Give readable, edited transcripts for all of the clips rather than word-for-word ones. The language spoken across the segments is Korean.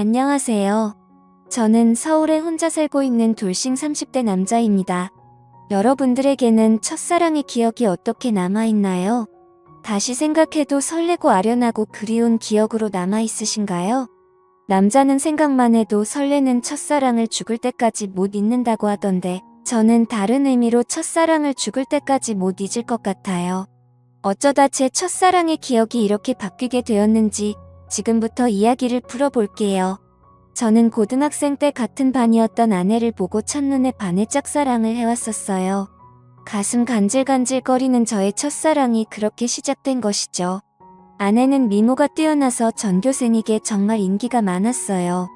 안녕하세요. 저는 서울에 혼자 살고 있는 돌싱 30대 남자입니다. 여러분들에게는 첫사랑의 기억이 어떻게 남아있나요? 다시 생각해도 설레고 아련하고 그리운 기억으로 남아있으신가요? 남자는 생각만 해도 설레는 첫사랑을 죽을 때까지 못 잊는다고 하던데 저는 다른 의미로 첫사랑을 죽을 때까지 못 잊을 것 같아요. 어쩌다 제 첫사랑의 기억이 이렇게 바뀌게 되었는지 지금부터 이야기를 풀어볼게요. 저는 고등학생 때 같은 반이었던 아내를 보고 첫눈에 반해 짝사랑을 해왔었어요. 가슴 간질간질거리는 저의 첫사랑이 그렇게 시작된 것이죠. 아내는 미모가 뛰어나서 전교생에게 정말 인기가 많았어요.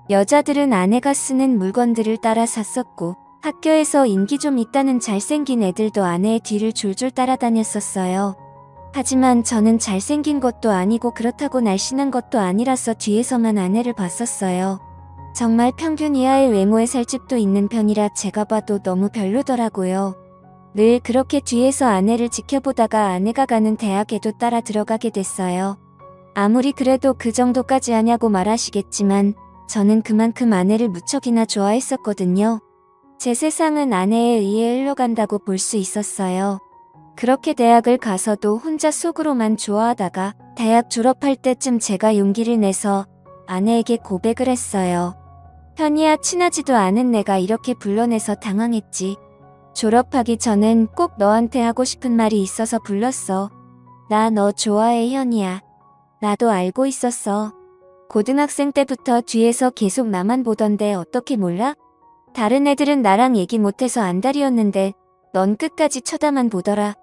여자들은 아내가 쓰는 물건들을 따라 샀었고 학교에서 인기 좀 있다는 잘생긴 애들도 아내의 뒤를 졸졸 따라다녔었어요. 하지만 저는 잘생긴 것도 아니고 그렇다고 날씬한 것도 아니라서 뒤에서만 아내를 봤었어요. 정말 평균 이하의 외모에 살집도 있는 편이라 제가 봐도 너무 별로더라고요. 늘 그렇게 뒤에서 아내를 지켜보다가 아내가 가는 대학에도 따라 들어가게 됐어요. 아무리 그래도 그 정도까지 하냐고 말하시겠지만 저는 그만큼 아내를 무척이나 좋아했었거든요. 제 세상은 아내에 의해 흘러간다고 볼 수 있었어요. 그렇게 대학을 가서도 혼자 속으로만 좋아하다가 대학 졸업할 때쯤 제가 용기를 내서 아내에게 고백을 했어요. 현이야, 친하지도 않은 내가 이렇게 불러내서 당황했지. 졸업하기 전엔 꼭 너한테 하고 싶은 말이 있어서 불렀어. 나 너 좋아해, 현이야. 나도 알고 있었어. 고등학생 때부터 뒤에서 계속 나만 보던데 어떻게 몰라? 다른 애들은 나랑 얘기 못해서 안달이었는데 넌 끝까지 쳐다만 보더라.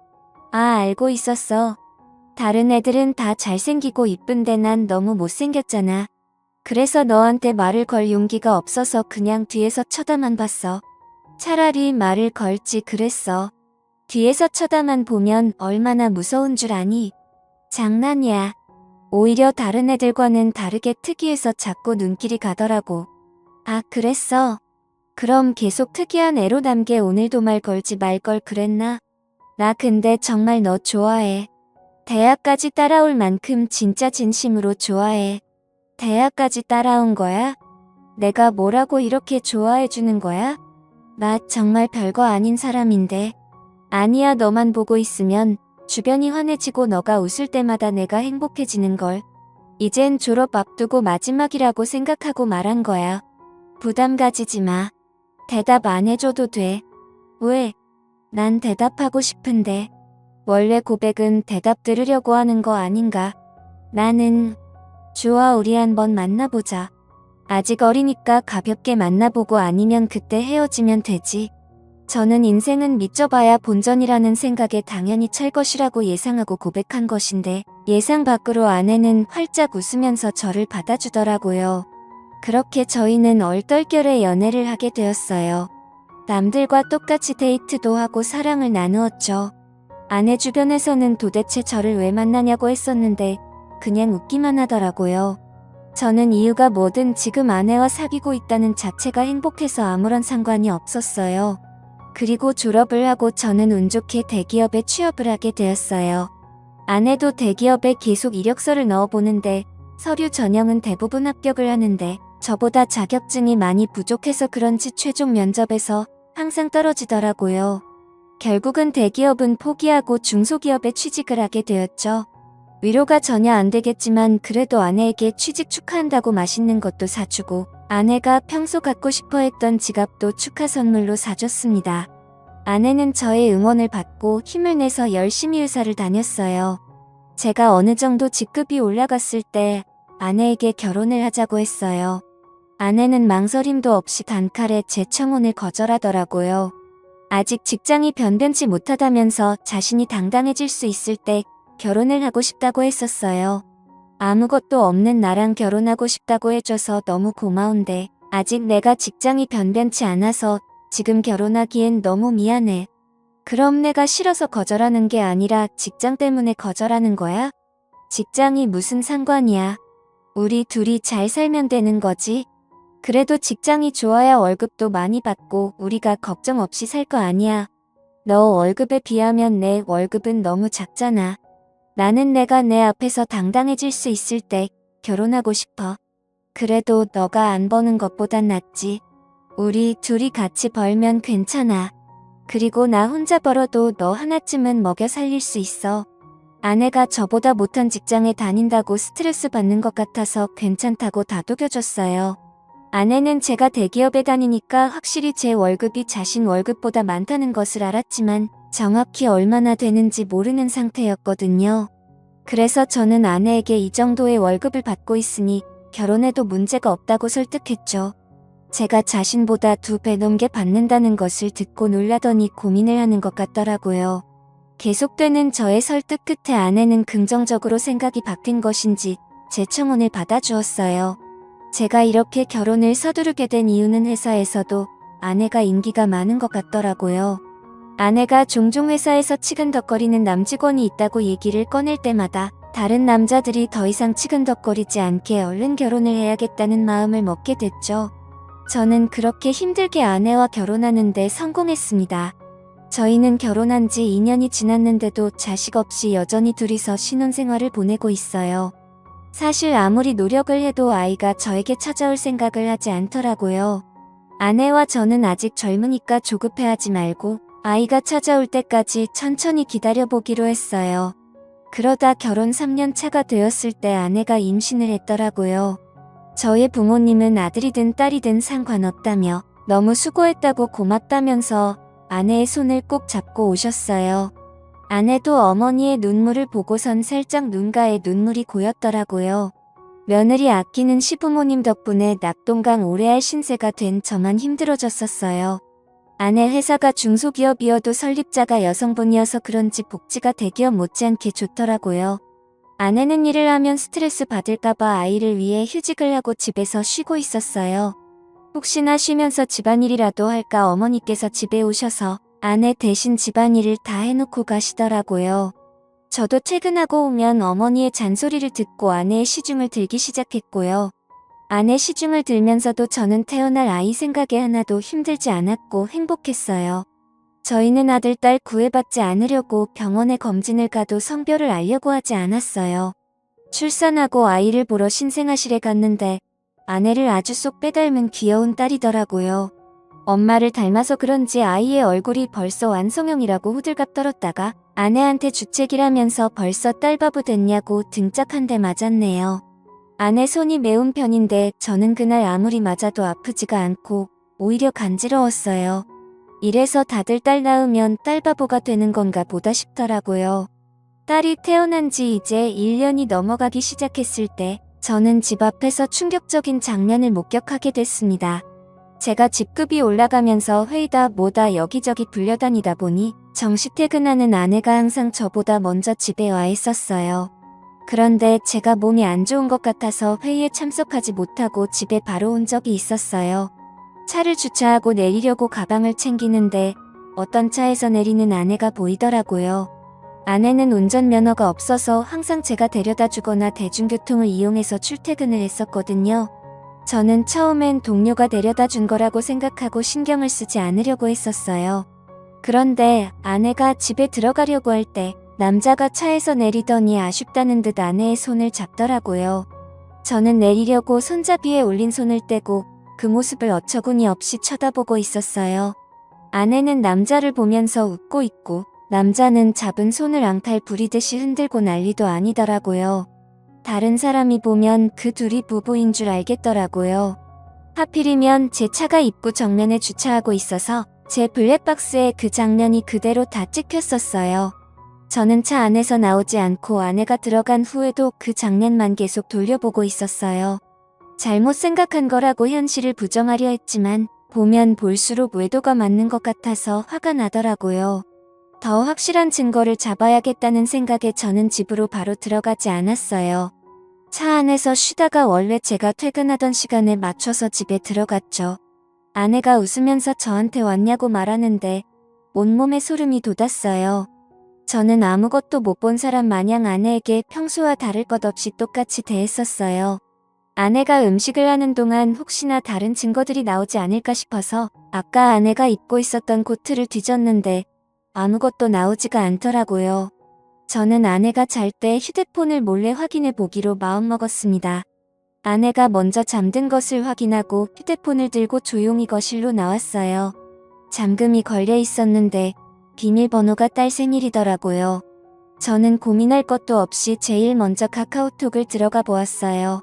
아, 알고 있었어. 다른 애들은 다 잘생기고 이쁜데 난 너무 못생겼잖아. 그래서 너한테 말을 걸 용기가 없어서 그냥 뒤에서 쳐다만 봤어. 차라리 말을 걸지 그랬어. 뒤에서 쳐다만 보면 얼마나 무서운 줄 아니? 장난이야. 오히려 다른 애들과는 다르게 특이해서 자꾸 눈길이 가더라고. 아, 그랬어? 그럼 계속 특이한 애로남게 오늘도 말 걸지 말 걸 그랬나? 나 근데 정말 너 좋아해. 대학까지 따라올 만큼 진짜 진심으로 좋아해. 대학까지 따라온 거야? 내가 뭐라고 이렇게 좋아해주는 거야? 나 정말 별거 아닌 사람인데. 아니야, 너만 보고 있으면 주변이 환해지고 너가 웃을 때마다 내가 행복해지는걸. 이젠 졸업 앞두고 마지막이라고 생각하고 말한 거야. 부담 가지지 마. 대답 안 해줘도 돼. 왜? 난 대답하고 싶은데. 원래 고백은 대답 들으려고 하는 거 아닌가? 나는 좋아, 우리 한번 만나보자. 아직 어리니까 가볍게 만나보고 아니면 그때 헤어지면 되지. 저는 인생은 믿져봐야 본전이라는 생각에 당연히 찰 것이라고 예상하고 고백한 것인데 예상 밖으로 아내는 활짝 웃으면서 저를 받아주더라고요. 그렇게 저희는 얼떨결에 연애를 하게 되었어요. 남들과 똑같이 데이트도 하고 사랑을 나누었죠. 아내 주변에서는 도대체 저를 왜 만나냐고 했었는데 그냥 웃기만 하더라고요. 저는 이유가 뭐든 지금 아내와 사귀고 있다는 자체가 행복해서 아무런 상관이 없었어요. 그리고 졸업을 하고 저는 운 좋게 대기업에 취업을 하게 되었어요. 아내도 대기업에 계속 이력서를 넣어보는데 서류 전형은 대부분 합격을 하는데 저보다 자격증이 많이 부족해서 그런지 최종 면접에서 항상 떨어지더라고요. 결국은 대기업은 포기하고 중소기업에 취직을 하게 되었죠. 위로가 전혀 안 되겠지만 그래도 아내에게 취직 축하한다고 맛있는 것도 사주고 아내가 평소 갖고 싶어 했던 지갑도 축하 선물로 사줬습니다. 아내는 저의 응원을 받고 힘을 내서 열심히 회사를 다녔어요. 제가 어느 정도 직급이 올라갔을 때 아내에게 결혼을 하자고 했어요. 아내는 망설임도 없이 단칼에 제 청혼을 거절하더라고요. 아직 직장이 변변치 못하다면서 자신이 당당해질 수 있을 때 결혼을 하고 싶다고 했었어요. 아무것도 없는 나랑 결혼하고 싶다고 해줘서 너무 고마운데 아직 내가 직장이 변변치 않아서 지금 결혼하기엔 너무 미안해. 그럼 내가 싫어서 거절하는 게 아니라 직장 때문에 거절하는 거야? 직장이 무슨 상관이야. 우리 둘이 잘 살면 되는 거지. 그래도 직장이 좋아야 월급도 많이 받고 우리가 걱정 없이 살 거 아니야. 너 월급에 비하면 내 월급은 너무 작잖아. 나는 내가 내 앞에서 당당해질 수 있을 때 결혼하고 싶어. 그래도 너가 안 버는 것보단 낫지. 우리 둘이 같이 벌면 괜찮아. 그리고 나 혼자 벌어도 너 하나쯤은 먹여 살릴 수 있어. 아내가 저보다 못한 직장에 다닌다고 스트레스 받는 것 같아서 괜찮다고 다독여줬어요. 아내는 제가 대기업에 다니니까 확실히 제 월급이 자신 월급보다 많다는 것을 알았지만 정확히 얼마나 되는지 모르는 상태였거든요. 그래서 저는 아내에게 이 정도의 월급을 받고 있으니 결혼해도 문제가 없다고 설득했죠. 제가 자신보다 2배 넘게 받는다는 것을 듣고 놀라더니 고민을 하는 것 같더라고요. 계속되는 저의 설득 끝에 아내는 긍정적으로 생각이 바뀐 것인지 제 청혼을 받아주었어요. 제가 이렇게 결혼을 서두르게 된 이유는 회사에서도 아내가 인기가 많은 것 같더라고요. 아내가 종종 회사에서 치근덕거리는 남직원이 있다고 얘기를 꺼낼 때마다 다른 남자들이 더 이상 치근덕거리지 않게 얼른 결혼을 해야겠다는 마음을 먹게 됐죠. 저는 그렇게 힘들게 아내와 결혼하는데 성공했습니다. 저희는 결혼한 지 2년이 지났는데도 자식 없이 여전히 둘이서 신혼생활을 보내고 있어요. 사실 아무리 노력을 해도 아이가 저에게 찾아올 생각을 하지 않더라고요. 아내와 저는 아직 젊으니까 조급해하지 말고 아이가 찾아올 때까지 천천히 기다려보기로 했어요. 그러다 결혼 3년 차가 되었을 때 아내가 임신을 했더라고요. 저의 부모님은 아들이든 딸이든 상관없다며 너무 수고했다고 고맙다면서 아내의 손을 꼭 잡고 오셨어요. 아내도 어머니의 눈물을 보고선 살짝 눈가에 눈물이 고였더라고요. 며느리 아끼는 시부모님 덕분에 낙동강 오래할 신세가 된 저만 힘들어졌었어요. 아내 회사가 중소기업이어도 설립자가 여성분이어서 그런지 복지가 대기업 못지않게 좋더라고요. 아내는 일을 하면 스트레스 받을까봐 아이를 위해 휴직을 하고 집에서 쉬고 있었어요. 혹시나 쉬면서 집안일이라도 할까 어머니께서 집에 오셔서 아내 대신 집안일을 다 해놓고 가시더라고요. 저도 퇴근하고 오면 어머니의 잔소리를 듣고 아내의 시중을 들기 시작했고요. 아내 시중을 들면서도 저는 태어날 아이 생각에 하나도 힘들지 않았고 행복했어요. 저희는 아들, 딸 구애받지 않으려고 병원에 검진을 가도 성별을 알려고 하지 않았어요. 출산하고 아이를 보러 신생아실에 갔는데 아내를 아주 쏙 빼닮은 귀여운 딸이더라고요. 엄마를 닮아서 그런지 아이의 얼굴이 벌써 완성형이라고 호들갑 떨었다가 아내한테 주책이라면서 벌써 딸바보 됐냐고 등짝 한 대 맞았네요. 아내 손이 매운 편인데 저는 그날 아무리 맞아도 아프지가 않고 오히려 간지러웠어요. 이래서 다들 딸 낳으면 딸바보가 되는 건가 보다 싶더라고요. 딸이 태어난 지 이제 1년이 넘어가기 시작했을 때 저는 집 앞에서 충격적인 장면을 목격하게 됐습니다. 제가 집급이 올라가면서 회의다 뭐다 여기저기 불려다니다 보니 정시 퇴근하는 아내가 항상 저보다 먼저 집에 와 있었어요. 그런데 제가 몸이 안 좋은 것 같아서 회의에 참석하지 못하고 집에 바로 온 적이 있었어요. 차를 주차하고 내리려고 가방을 챙기는데 어떤 차에서 내리는 아내가 보이더라고요. 아내는 운전면허가 없어서 항상 제가 데려다 주거나 대중교통을 이용해서 출퇴근을 했었거든요. 저는 처음엔 동료가 데려다 준 거라고 생각하고 신경을 쓰지 않으려고 했었어요. 그런데 아내가 집에 들어가려고 할 때 남자가 차에서 내리더니 아쉽다는 듯 아내의 손을 잡더라고요. 저는 내리려고 손잡이에 올린 손을 떼고 그 모습을 어처구니 없이 쳐다보고 있었어요. 아내는 남자를 보면서 웃고 있고 남자는 잡은 손을 앙탈 부리듯이 흔들고 난리도 아니더라고요. 다른 사람이 보면 그 둘이 부부인 줄 알겠더라고요. 하필이면 제 차가 입구 정면에 주차하고 있어서 제 블랙박스에 그 장면이 그대로 다 찍혔었어요. 저는 차 안에서 나오지 않고 아내가 들어간 후에도 그 장면만 계속 돌려보고 있었어요. 잘못 생각한 거라고 현실을 부정하려 했지만 보면 볼수록 외도가 맞는 것 같아서 화가 나더라고요. 더 확실한 증거를 잡아야겠다는 생각에 저는 집으로 바로 들어가지 않았어요. 차 안에서 쉬다가 원래 제가 퇴근하던 시간에 맞춰서 집에 들어갔죠. 아내가 웃으면서 저한테 왔냐고 말하는데 온몸에 소름이 돋았어요. 저는 아무것도 못 본 사람 마냥 아내에게 평소와 다를 것 없이 똑같이 대했었어요. 아내가 음식을 하는 동안 혹시나 다른 증거들이 나오지 않을까 싶어서 아까 아내가 입고 있었던 코트를 뒤졌는데 아무것도 나오지가 않더라고요. 저는 아내가 잘 때 휴대폰을 몰래 확인해 보기로 마음먹었습니다. 아내가 먼저 잠든 것을 확인하고 휴대폰을 들고 조용히 거실로 나왔어요. 잠금이 걸려 있었는데 비밀번호가 딸 생일이더라고요. 저는 고민할 것도 없이 제일 먼저 카카오톡을 들어가 보았어요.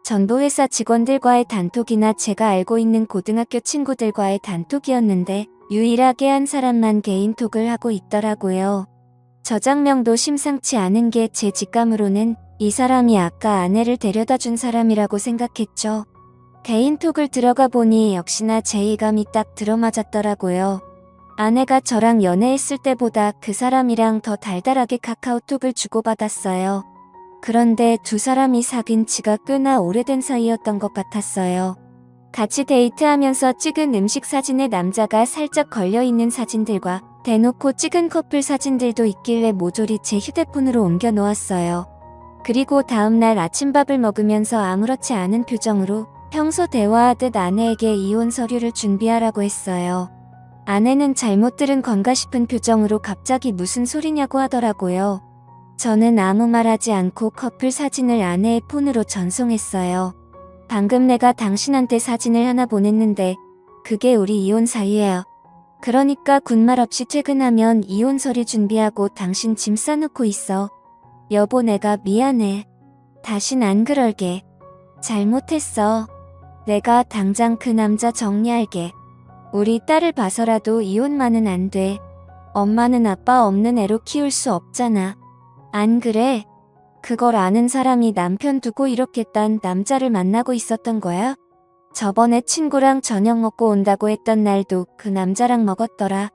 전보회사 직원들과의 단톡이나 제가 알고 있는 고등학교 친구들과의 단톡이었는데 유일하게 한 사람만 개인톡을 하고 있더라고요. 저장명도 심상치 않은 게 제 직감으로는 이 사람이 아까 아내를 데려다 준 사람이라고 생각했죠. 개인톡을 들어가 보니 역시나 제 예감이 딱 들어맞았더라고요. 아내가 저랑 연애했을 때보다 그 사람이랑 더 달달하게 카카오톡을 주고받았어요. 그런데 두 사람이 사귄 지가 꽤나 오래된 사이였던 것 같았어요. 같이 데이트하면서 찍은 음식 사진에 남자가 살짝 걸려있는 사진들과 대놓고 찍은 커플 사진들도 있길래 모조리 제 휴대폰으로 옮겨 놓았어요. 그리고 다음날 아침밥을 먹으면서 아무렇지 않은 표정으로 평소 대화하듯 아내에게 이혼 서류를 준비하라고 했어요. 아내는 잘못 들은 건가 싶은 표정으로 갑자기 무슨 소리냐고 하더라고요. 저는 아무 말하지 않고 커플 사진을 아내의 폰으로 전송했어요. 방금 내가 당신한테 사진을 하나 보냈는데 그게 우리 이혼 사유예요. 그러니까 군말 없이 퇴근하면 이혼 서류 준비하고 당신 짐 싸놓고 있어. 여보 내가 미안해. 다신 안 그럴게. 잘못했어. 내가 당장 그 남자 정리할게. 우리 딸을 봐서라도 이혼만은 안 돼. 엄마는 아빠 없는 애로 키울 수 없잖아. 안 그래? 그걸 아는 사람이 남편 두고 이렇게 딴 남자를 만나고 있었던 거야? 저번에 친구랑 저녁 먹고 온다고 했던 날도 그 남자랑 먹었더라.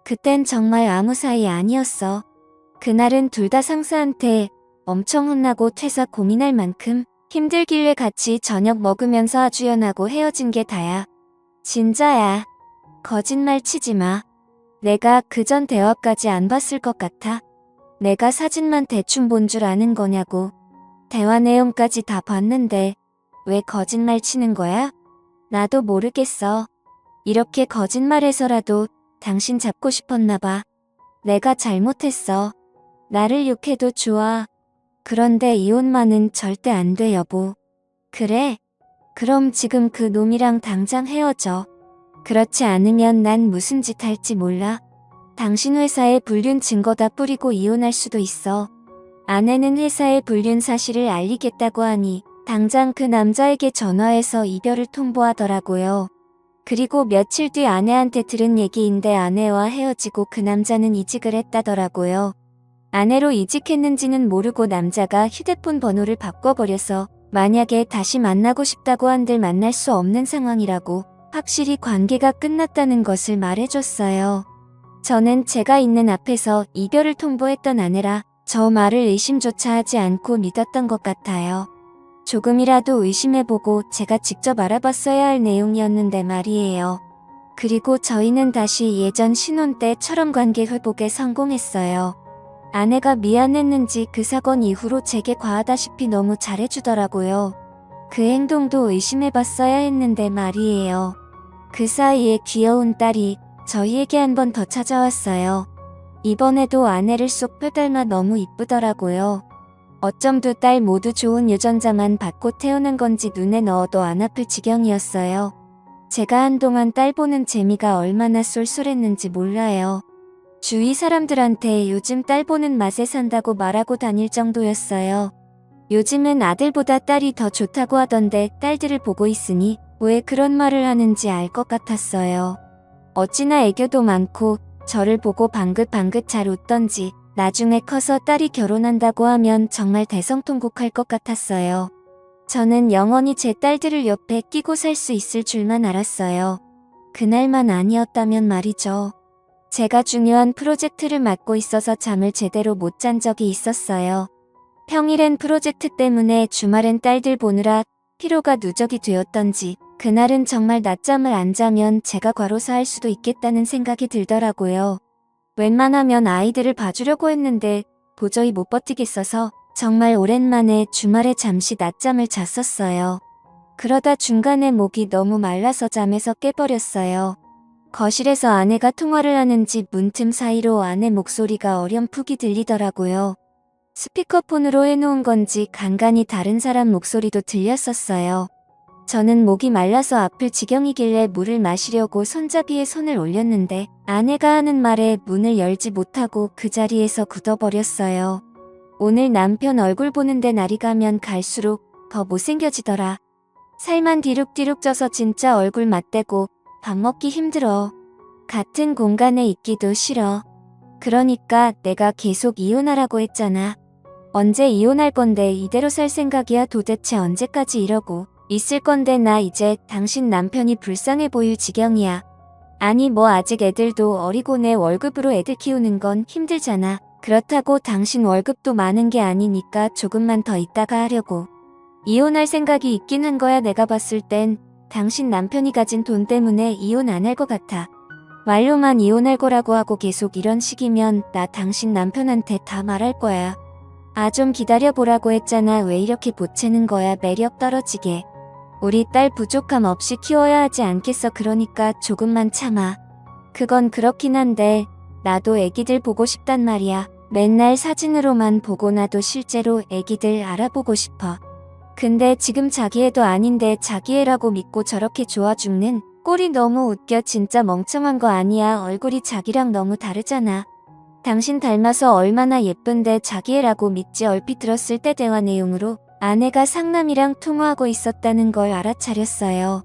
그땐 정말 아무 사이 아니었어. 그날은 둘 다 상사한테 엄청 혼나고 퇴사 고민할 만큼 힘들길래 같이 저녁 먹으면서 아주 연하고 헤어진 게 다야. 진짜야. 거짓말 치지 마. 내가 그전 대화까지 안 봤을 것 같아. 내가 사진만 대충 본 줄 아는 거냐고. 대화 내용까지 다 봤는데 왜 거짓말 치는 거야? 나도 모르겠어. 이렇게 거짓말해서라도 당신 잡고 싶었나 봐. 내가 잘못했어. 나를 욕해도 좋아. 그런데 이혼만은 절대 안 돼 여보. 그래? 그럼 지금 그 놈이랑 당장 헤어져. 그렇지 않으면 난 무슨 짓 할지 몰라. 당신 회사에 불륜 증거 다 뿌리고 이혼할 수도 있어. 아내는 회사에 불륜 사실을 알리겠다고 하니 당장 그 남자에게 전화해서 이별을 통보하더라고요. 그리고 며칠 뒤 아내한테 들은 얘기인데 아내와 헤어지고 그 남자는 이직을 했다더라고요. 아내로 이직했는지는 모르고 남자가 휴대폰 번호를 바꿔버려서 만약에 다시 만나고 싶다고 한들 만날 수 없는 상황이라고 확실히 관계가 끝났다는 것을 말해줬어요. 저는 제가 있는 앞에서 이별을 통보했던 아내라 저 말을 의심조차 하지 않고 믿었던 것 같아요. 조금이라도 의심해보고 제가 직접 알아봤어야 할 내용이었는데 말이에요. 그리고 저희는 다시 예전 신혼 때처럼 관계 회복에 성공했어요. 아내가 미안했는지 그 사건 이후로 제게 과하다시피 너무 잘해주더라고요. 그 행동도 의심해봤어야 했는데 말이에요. 그 사이에 귀여운 딸이 저희에게 한 번 더 찾아왔어요. 이번에도 아내를 쏙 빼닮아 너무 이쁘더라고요. 어쩜 두 딸 모두 좋은 유전자만 받고 태어난 건지 눈에 넣어도 안 아플 지경이었어요. 제가 한동안 딸 보는 재미가 얼마나 쏠쏠했는지 몰라요. 주위 사람들한테 요즘 딸 보는 맛에 산다고 말하고 다닐 정도였어요. 요즘은 아들보다 딸이 더 좋다고 하던데 딸들을 보고 있으니 왜 그런 말을 하는지 알 것 같았어요. 어찌나 애교도 많고 저를 보고 방긋방긋 잘 웃던지 나중에 커서 딸이 결혼한다고 하면 정말 대성통곡할 것 같았어요. 저는 영원히 제 딸들을 옆에 끼고 살 수 있을 줄만 알았어요. 그날만 아니었다면 말이죠. 제가 중요한 프로젝트를 맡고 있어서 잠을 제대로 못 잔 적이 있었어요. 평일엔 프로젝트 때문에 주말엔 딸들 보느라 피로가 누적이 되었던지 그날은 정말 낮잠을 안 자면 제가 과로사 할 수도 있겠다는 생각이 들더라고요. 웬만하면 아이들을 봐주려고 했는데 도저히 못 버티겠어서 정말 오랜만에 주말에 잠시 낮잠을 잤었어요. 그러다 중간에 목이 너무 말라서 잠에서 깨버렸어요. 거실에서 아내가 통화를 하는지 문틈 사이로 아내 목소리가 어렴풋이 들리더라고요. 스피커폰으로 해놓은 건지 간간히 다른 사람 목소리도 들렸었어요. 저는 목이 말라서 아플 지경이길래 물을 마시려고 손잡이에 손을 올렸는데 아내가 하는 말에 문을 열지 못하고 그 자리에서 굳어버렸어요. 오늘 남편 얼굴 보는데 날이 가면 갈수록 더 못생겨지더라. 살만 뒤룩뒤룩 쪄서 진짜 얼굴 맞대고 밥 먹기 힘들어. 같은 공간에 있기도 싫어. 그러니까 내가 계속 이혼하라고 했잖아. 언제 이혼할 건데 이대로 살 생각이야. 도대체 언제까지 이러고 있을 건데. 나 이제 당신 남편이 불쌍해 보일 지경이야. 아니 뭐 아직 애들도 어리고 내 월급으로 애들 키우는 건 힘들잖아. 그렇다고 당신 월급도 많은 게 아니니까 조금만 더 있다가 하려고. 이혼할 생각이 있긴 한 거야. 내가 봤을 땐 당신 남편이 가진 돈 때문에 이혼 안 할 것 같아. 말로만 이혼할 거라고 하고 계속 이런 식이면 나 당신 남편한테 다 말할 거야. 아 좀 기다려보라고 했잖아. 왜 이렇게 보채는 거야. 매력 떨어지게. 우리 딸 부족함 없이 키워야 하지 않겠어. 그러니까 조금만 참아. 그건 그렇긴 한데 나도 애기들 보고 싶단 말이야. 맨날 사진으로만 보고 나도 실제로 애기들 알아보고 싶어. 근데 지금 자기 애도 아닌데 자기 애라고 믿고 저렇게 좋아 죽는 꼴이 너무 웃겨. 진짜 멍청한 거 아니야. 얼굴이 자기랑 너무 다르잖아. 당신 닮아서 얼마나 예쁜데 자기 애라고 믿지. 얼핏 들었을 때 대화 내용으로 아내가 상남이랑 통화하고 있었다는 걸 알아차렸어요.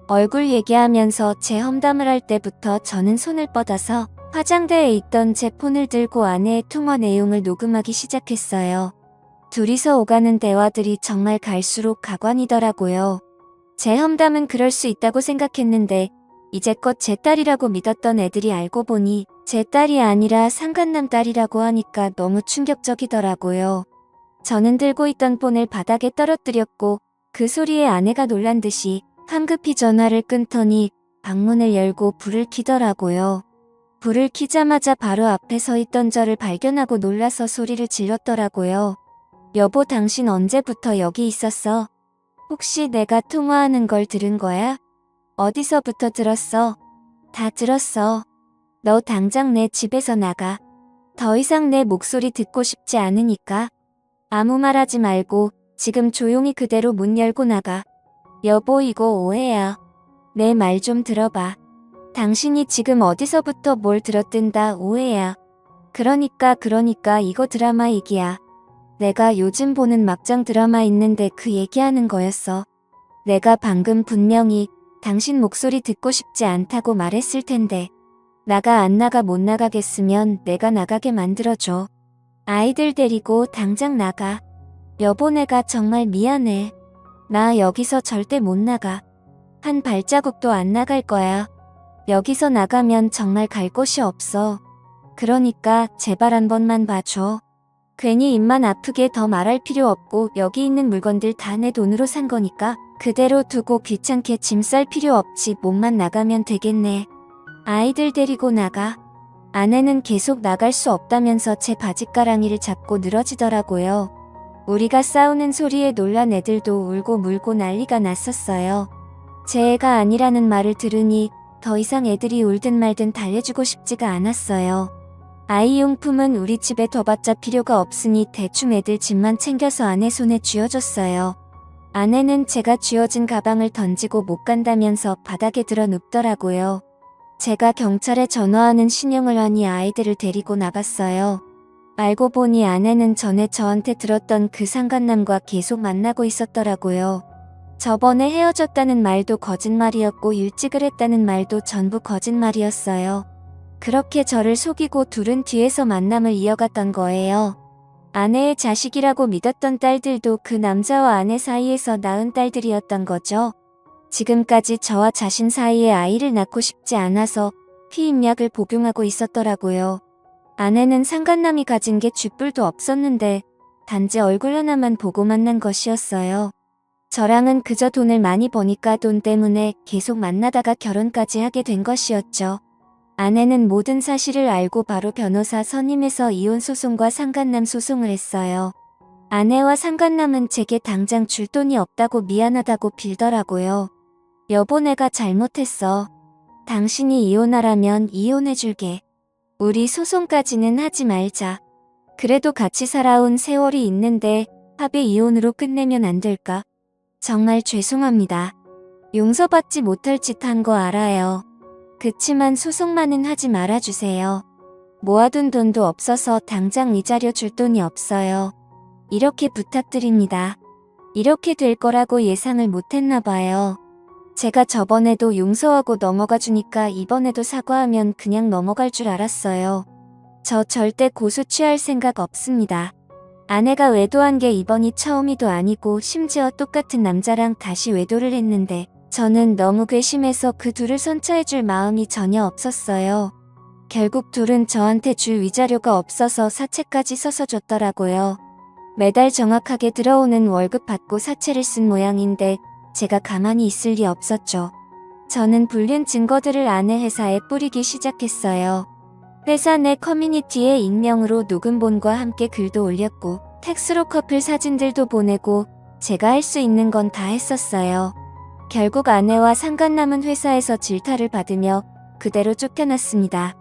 얼굴 얘기하면서 제 험담을 할 때부터 저는 손을 뻗어서 화장대에 있던 제 폰을 들고 아내의 통화 내용을 녹음하기 시작했어요. 둘이서 오가는 대화들이 정말 갈수록 가관이더라고요. 제 험담은 그럴 수 있다고 생각했는데 이제껏 제 딸이라고 믿었던 애들이 알고 보니 제 딸이 아니라 상간남 딸이라고 하니까 너무 충격적이더라고요. 저는 들고 있던 폰을 바닥에 떨어뜨렸고 그 소리에 아내가 놀란 듯이 황급히 전화를 끊더니 방문을 열고 불을 켜더라고요. 불을 켜자마자 바로 앞에 서 있던 저를 발견하고 놀라서 소리를 질렀더라고요. 여보 당신 언제부터 여기 있었어? 혹시 내가 통화하는 걸 들은 거야? 어디서부터 들었어? 다 들었어. 너 당장 내 집에서 나가. 더 이상 내 목소리 듣고 싶지 않으니까. 아무 말 하지 말고 지금 조용히 그대로 문 열고 나가. 여보 이거 오해야. 내 말 좀 들어봐. 당신이 지금 어디서부터 뭘 들었든다 오해야. 그러니까 이거 드라마 얘기야. 내가 요즘 보는 막장 드라마 있는데 그 얘기하는 거였어. 내가 방금 분명히 당신 목소리 듣고 싶지 않다고 말했을 텐데. 나가 안 나가 못 나가겠으면 내가 나가게 만들어줘. 아이들 데리고 당장 나가. 여보 내가 정말 미안해. 나 여기서 절대 못 나가. 한 발자국도 안 나갈 거야. 여기서 나가면 정말 갈 곳이 없어. 그러니까 제발 한 번만 봐줘. 괜히 입만 아프게 더 말할 필요 없고 여기 있는 물건들 다 내 돈으로 산 거니까 그대로 두고 귀찮게 짐 쌀 필요 없지. 몸만 나가면 되겠네. 아이들 데리고 나가. 아내는 계속 나갈 수 없다면서 제 바짓가랑이를 잡고 늘어지더라고요. 우리가 싸우는 소리에 놀란 애들도 울고 물고 난리가 났었어요. 제 애가 아니라는 말을 들으니 더 이상 애들이 울든 말든 달래주고 싶지가 않았어요. 아이용품은 우리 집에 더 받자 필요가 없으니 대충 애들 짐만 챙겨서 아내 손에 쥐어줬어요. 아내는 제가 쥐어진 가방을 던지고 못 간다면서 바닥에 들어 눕더라고요. 제가 경찰에 전화하는 신용을 하니 아이들을 데리고 나갔어요. 알고 보니 아내는 전에 저한테 들었던 그 상간남과 계속 만나고 있었더라고요. 저번에 헤어졌다는 말도 거짓말이었고 일찍을 했다는 말도 전부 거짓말이었어요. 그렇게 저를 속이고 둘은 뒤에서 만남을 이어갔던 거예요. 아내의 자식이라고 믿었던 딸들도 그 남자와 아내 사이에서 낳은 딸들이었던 거죠. 지금까지 저와 자신 사이에 아이를 낳고 싶지 않아서 피임약을 복용하고 있었더라고요. 아내는 상간남이 가진 게 쥐뿔도 없었는데 단지 얼굴 하나만 보고 만난 것이었어요. 저랑은 그저 돈을 많이 버니까 돈 때문에 계속 만나다가 결혼까지 하게 된 것이었죠. 아내는 모든 사실을 알고 바로 변호사 선임해서 이혼 소송과 상간남 소송을 했어요. 아내와 상간남은 제게 당장 줄 돈이 없다고 미안하다고 빌더라고요. 여보 내가 잘못했어. 당신이 이혼하라면 이혼해줄게. 우리 소송까지는 하지 말자. 그래도 같이 살아온 세월이 있는데 합의 이혼으로 끝내면 안 될까? 정말 죄송합니다. 용서받지 못할 짓 한 거 알아요. 그치만 소송만은 하지 말아주세요. 모아둔 돈도 없어서 당장 위자료 줄 돈이 없어요. 이렇게 부탁드립니다. 이렇게 될 거라고 예상을 못했나 봐요. 제가 저번에도 용서하고 넘어가 주니까 이번에도 사과하면 그냥 넘어갈 줄 알았어요. 저 절대 고소 취할 생각 없습니다. 아내가 외도한 게 이번이 처음이도 아니고 심지어 똑같은 남자랑 다시 외도를 했는데 저는 너무 괘씸해서 그 둘을 선처해줄 마음이 전혀 없었어요. 결국 둘은 저한테 줄 위자료가 없어서 사채까지 써서 줬더라고요. 매달 정확하게 들어오는 월급 받고 사채를 쓴 모양인데 제가 가만히 있을 리 없었죠. 저는 불륜 증거들을 아내 회사에 뿌리기 시작했어요. 회사 내 커뮤니티에 익명으로 녹음본과 함께 글도 올렸고 텍스로 커플 사진들도 보내고 제가 할 수 있는 건 다 했었어요. 결국 아내와 상간남은 회사에서 질타를 받으며 그대로 쫓겨났습니다.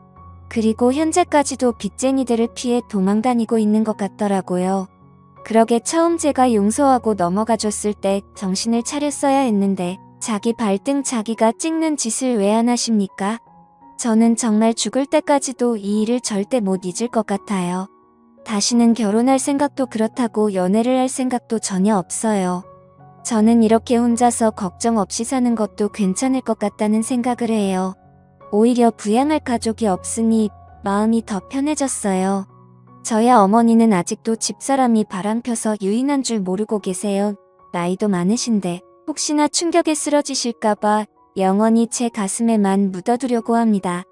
그리고 현재까지도 빚쟁이들을 피해 도망다니고 있는 것 같더라고요. 그러게 처음 제가 용서하고 넘어가줬을 때 정신을 차렸어야 했는데 자기 발등 자기가 찍는 짓을 왜 안 하십니까? 저는 정말 죽을 때까지도 이 일을 절대 못 잊을 것 같아요. 다시는 결혼할 생각도 그렇다고 연애를 할 생각도 전혀 없어요. 저는 이렇게 혼자서 걱정 없이 사는 것도 괜찮을 것 같다는 생각을 해요. 오히려 부양할 가족이 없으니 마음이 더 편해졌어요. 저야 어머니는 아직도 집사람이 바람펴서 유인한 줄 모르고 계세요. 나이도 많으신데 혹시나 충격에 쓰러지실까봐 영원히 제 가슴에만 묻어두려고 합니다.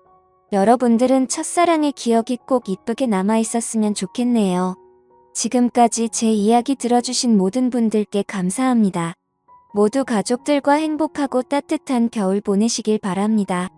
여러분들은 첫사랑의 기억이 꼭 이쁘게 남아있었으면 좋겠네요. 지금까지 제 이야기 들어주신 모든 분들께 감사합니다. 모두 가족들과 행복하고 따뜻한 겨울 보내시길 바랍니다.